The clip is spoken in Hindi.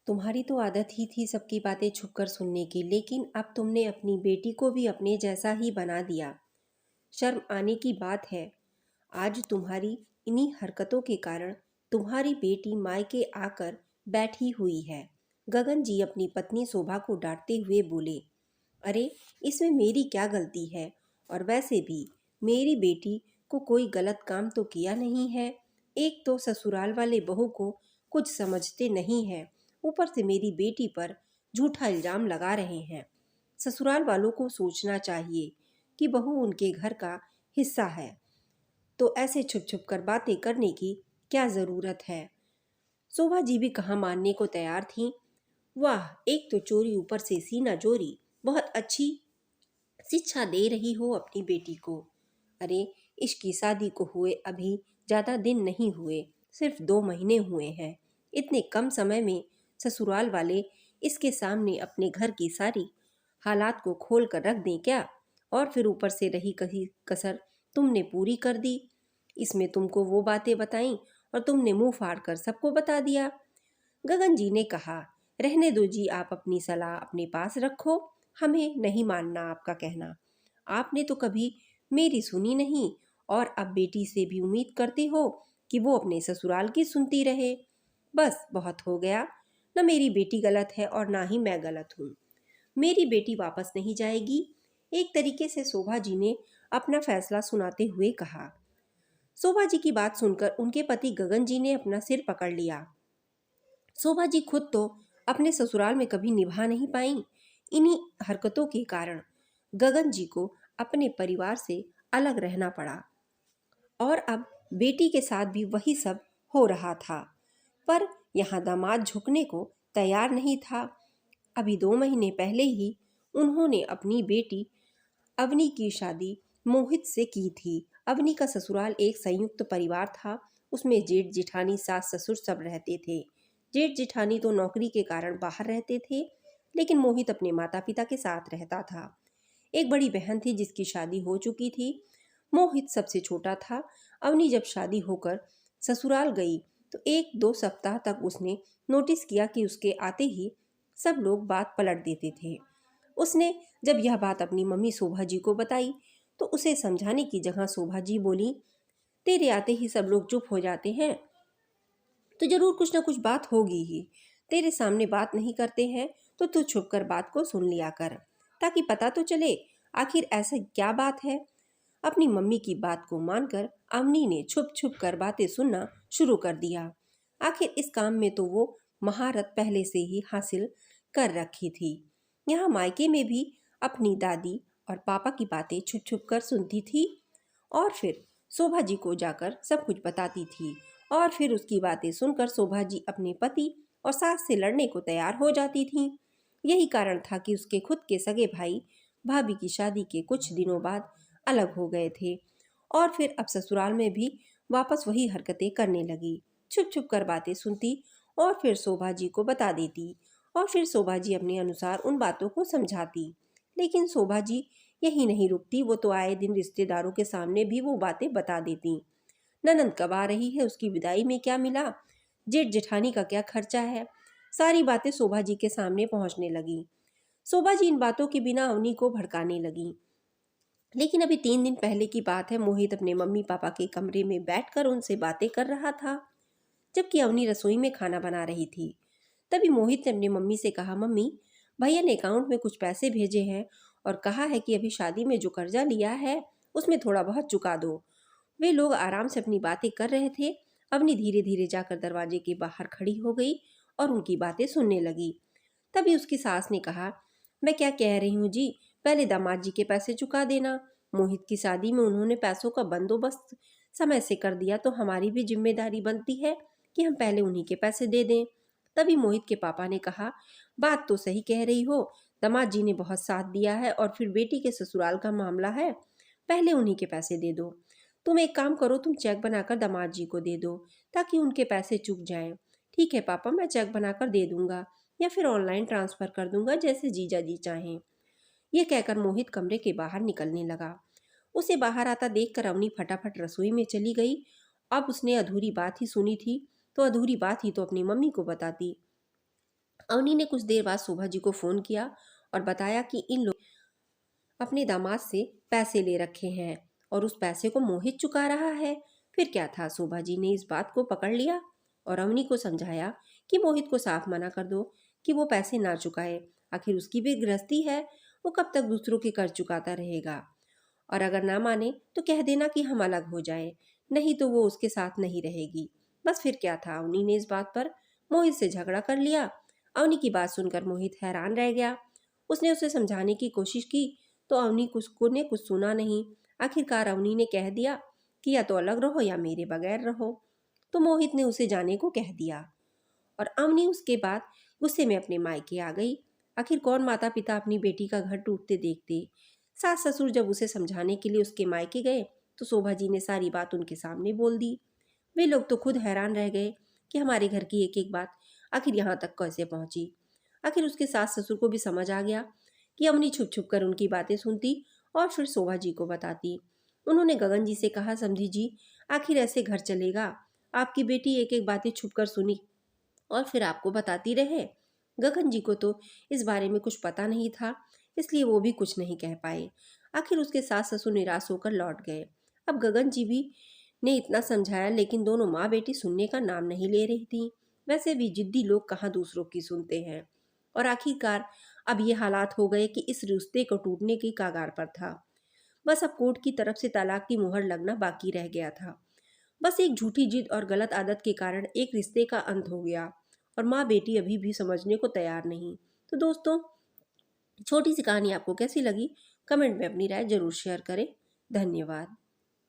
तुम्हारी तो आदत ही थी सबकी बातें छुपकर सुनने की, लेकिन अब तुमने अपनी बेटी को भी अपने जैसा ही बना दिया। शर्म आने की बात है। आज तुम्हारी इन्हीं हरकतों के कारण तुम्हारी बेटी मायके आकर बैठी हुई है। गगन जी अपनी पत्नी शोभा को डांटते हुए बोले, अरे, इसमें मेरी क्या गलती है? और वैसे भी मेरी बेटी को कोई गलत काम तो किया नहीं है। एक तो ससुराल वाले बहू को कुछ समझते नहीं हैं, ऊपर से मेरी बेटी पर झूठा इल्जाम लगा रहे हैं। ससुराल वालों को सोचना चाहिए कि बहू उनके घर का हिस्सा है, तो ऐसे छुप छुप कर बातें करने की क्या ज़रूरत है? शोभा जी भी कहाँ मानने को तैयार थीं। वाह, एक तो चोरी ऊपर से सीना चोरी, बहुत अच्छी शिक्षा दे रही हो अपनी बेटी को। अरे, इसकी शादी को हुए अभी ज़्यादा दिन नहीं हुए, सिर्फ 2 महीने हुए हैं। इतने कम समय में ससुराल वाले इसके सामने अपने घर की सारी हालात को खोल कर रख दें क्या? और फिर ऊपर से रही कही कसर तुमने पूरी कर दी। इसमें तुमको वो बातें बताई और तुमने मुंह फाड़ कर सबको बता दिया। गगन जी ने कहा, रहने दो जी, आप अपनी सलाह अपने पास रखो, हमें नहीं मानना आपका कहना। आपने तो कभी मेरी सुनी नहीं, और अब बेटी से भी उम्मीद करते हो कि वो अपने ससुराल की सुनती रहे। बस बहुत हो गया। न मेरी बेटी गलत है और ना ही मैं गलत हूँ। मेरी बेटी वापस नहीं जाएगी। एक तरीके से शोभा जी ने अपना फैसला सुनाते हुए कहा। शोभा जी की बात सुनकर उनके पति गगन जी ने अपना सिर पकड़ लिया। शोभा जी खुद तो अपने ससुराल में कभी निभा नहीं पाई। इन्हीं हरकतों के कारण गगन जी को अपने परिवार से अलग रहना पड़ा, और अब बेटी के साथ भी वही सब हो रहा था। पर यहाँ दामाद झुकने को तैयार नहीं था। अभी 2 महीने पहले ही उन्होंने अपनी बेटी अवनी की शादी मोहित से की थी। अवनी का ससुराल एक संयुक्त परिवार था। उसमें जेठ जिठानी सास ससुर सब रहते थे। जेठ जिठानी तो नौकरी के कारण बाहर रहते थे, लेकिन मोहित अपने माता पिता के साथ रहता था। एक बड़ी बहन थी जिसकी शादी हो चुकी थी। मोहित सबसे छोटा था। अवनी जब शादी होकर ससुराल गई तो 1-2 सप्ताह तक उसने नोटिस किया कि उसके आते ही सब लोग बात पलट देते थे। उसने जब यह बात अपनी मम्मी शोभा जी को बताई तो उसे समझाने की जगह शोभा जी बोली, तेरे आते ही सब लोग चुप हो जाते हैं, तो जरूर कुछ ना कुछ बात होगी ही। तेरे सामने बात नहीं करते हैं तो तू छुप कर बात को सुन लिया कर, ताकि पता तो चले आखिर ऐसा क्या बात है। अपनी मम्मी की बात को मानकर अवनी ने छुप छुप कर बातें सुनना शुरू कर दिया। आखिर इस काम में तो वो महारत पहले से ही हासिल कर रखी थी। यहाँ मायके में भी अपनी दादी और पापा की बातें छुप छुप कर सुनती थी, और फिर शोभा जी को जाकर सब कुछ बताती थी। और फिर उसकी बातें सुनकर शोभा जी अपने पति और सास से लड़ने को तैयार हो जाती थी। यही कारण था कि उसके खुद के सगे भाई भाभी की शादी के कुछ दिनों बाद अलग हो गए थे, और फिर अब ससुराल में भी वापस वही हरकतें करने लगी। छुप छुप कर बातें सुनती और फिर शोभा जी को बता देती, और फिर शोभा जी अपने अनुसार उन बातों को समझाती। लेकिन शोभा जी यही नहीं रुकती, वो तो आए दिन रिश्तेदारों के सामने भी वो बातें बता देती। ननंद कब आ रही है, उसकी विदाई में क्या मिला, जेठ जेठानी का क्या खर्चा है, सारी बातें शोभा जी के सामने पहुंचने लगी। शोभा जी इन बातों के बिना अवनी को भड़काने लगी। लेकिन अभी 3 दिन पहले की बात है, मोहित अपने मम्मी पापा के कमरे में बैठकर उनसे बातें कर रहा था, जबकि अवनी रसोई में खाना बना रही थी। तभी मोहित ने अपनी मम्मी से कहा, मम्मी, भैया ने अकाउंट में कुछ पैसे भेजे हैं और कहा है कि अभी शादी में जो कर्जा लिया है उसमें थोड़ा बहुत चुका दो। वे लोग आराम से अपनी बातें कर रहे थे। अवनी धीरे धीरे जाकर दरवाजे के बाहर खड़ी हो गई और उनकी बातें सुनने लगी। तभी उसकी सास ने कहा, मैं क्या कह रही हूँ जी, पहले दामाद जी के पैसे चुका देना। मोहित की शादी में उन्होंने पैसों का बंदोबस्त समय से कर दिया, तो हमारी भी जिम्मेदारी बनती है कि हम पहले उन्हीं के पैसे दे दें। तभी मोहित के पापा ने कहा, बात तो सही कह रही हो, दामाद जी ने बहुत साथ दिया है और फिर बेटी के ससुराल का मामला है, पहले उन्हीं के पैसे दे दो। तुम एक काम करो, तुम चेक बनाकर दामाद जी को दे दो ताकि उनके पैसे चुक जाएं। ठीक है पापा, मैं चेक बनाकर दे दूंगा या फिर ऑनलाइन ट्रांसफर कर दूंगा, जैसे जीजा जी चाहें। यह कहकर मोहित कमरे के बाहर निकलने लगा। उसे बाहर आता देखकर अवनी फटाफट रसोई में चली गई। अब उसने अधूरी बात ही सुनी थी, तो अधूरी बात ही तो अपनी मम्मी को बताती। अवनी ने कुछ देर बाद शोभा जी को फोन किया और बताया कि इन लोग अपने दामाद से पैसे ले रखे हैं और उस पैसे को मोहित चुका रहा है। फिर क्या था, शोभा जी ने इस बात को पकड़ लिया और अवनी को समझाया कि मोहित को साफ मना कर दो कि वो पैसे ना चुकाए। आखिर उसकी भी गृहस्थी है, वो कब तक दूसरों के कर्ज चुकाता रहेगा। और अगर ना माने तो कह देना कि हम अलग हो जाए, नहीं तो वो उसके साथ नहीं रहेगी। बस फिर क्या था, अवनी ने इस बात पर मोहित से झगड़ा कर लिया। अवनी की बात सुनकर मोहित हैरान रह गया। उसने उसे समझाने की कोशिश की तो अवनी ने कुछ सुना नहीं। आखिरकार अवनी ने कह दिया कि या तो अलग रहो या मेरे बगैर रहो। तो मोहित ने उसे जाने को कह दिया और अवनी उसके बाद गुस्से में अपने मायके आ गई। आखिर कौन माता पिता अपनी बेटी का घर टूटते देखते। सास ससुर जब उसे समझाने के लिए उसके मायके गए तो शोभा जी ने सारी बात उनके सामने बोल दी। वे लोग तो खुद हैरान रह गए कि हमारे घर की एक एक बात आखिर यहाँ तक कैसे पहुंची। आखिर उसके सास ससुर को भी समझ आ गया कि अवनी छुप छुप कर उनकी बातें सुनती और फिर शोभा जी को बताती। उन्होंने गगन जी से कहा, समधी जी, आखिर ऐसे घर चलेगा? आपकी बेटी एक एक बातें छुप कर सुनी और फिर आपको बताती रहे। गगन जी को तो इस बारे में कुछ पता नहीं था, इसलिए वो भी कुछ नहीं कह पाए। आखिर उसके सास ससुर निराश होकर लौट गए। अब गगन जी भी ने इतना समझाया लेकिन दोनों माँ बेटी सुनने का नाम नहीं ले रही थी। वैसे भी जिद्दी लोग कहाँ दूसरों की सुनते हैं। और आखिरकार अब ये हालात हो गए कि इस रिश्ते को टूटने की कगार पर था। बस अब कोर्ट की तरफ से तलाक की मुहर लगना बाकी रह गया था। बस एक झूठी जिद और गलत आदत के कारण एक रिश्ते का अंत हो गया और माँ बेटी अभी भी समझने को तैयार नहीं। तो दोस्तों, छोटी सी कहानी आपको कैसी लगी? कमेंट में अपनी राय जरूर शेयर करें। धन्यवाद।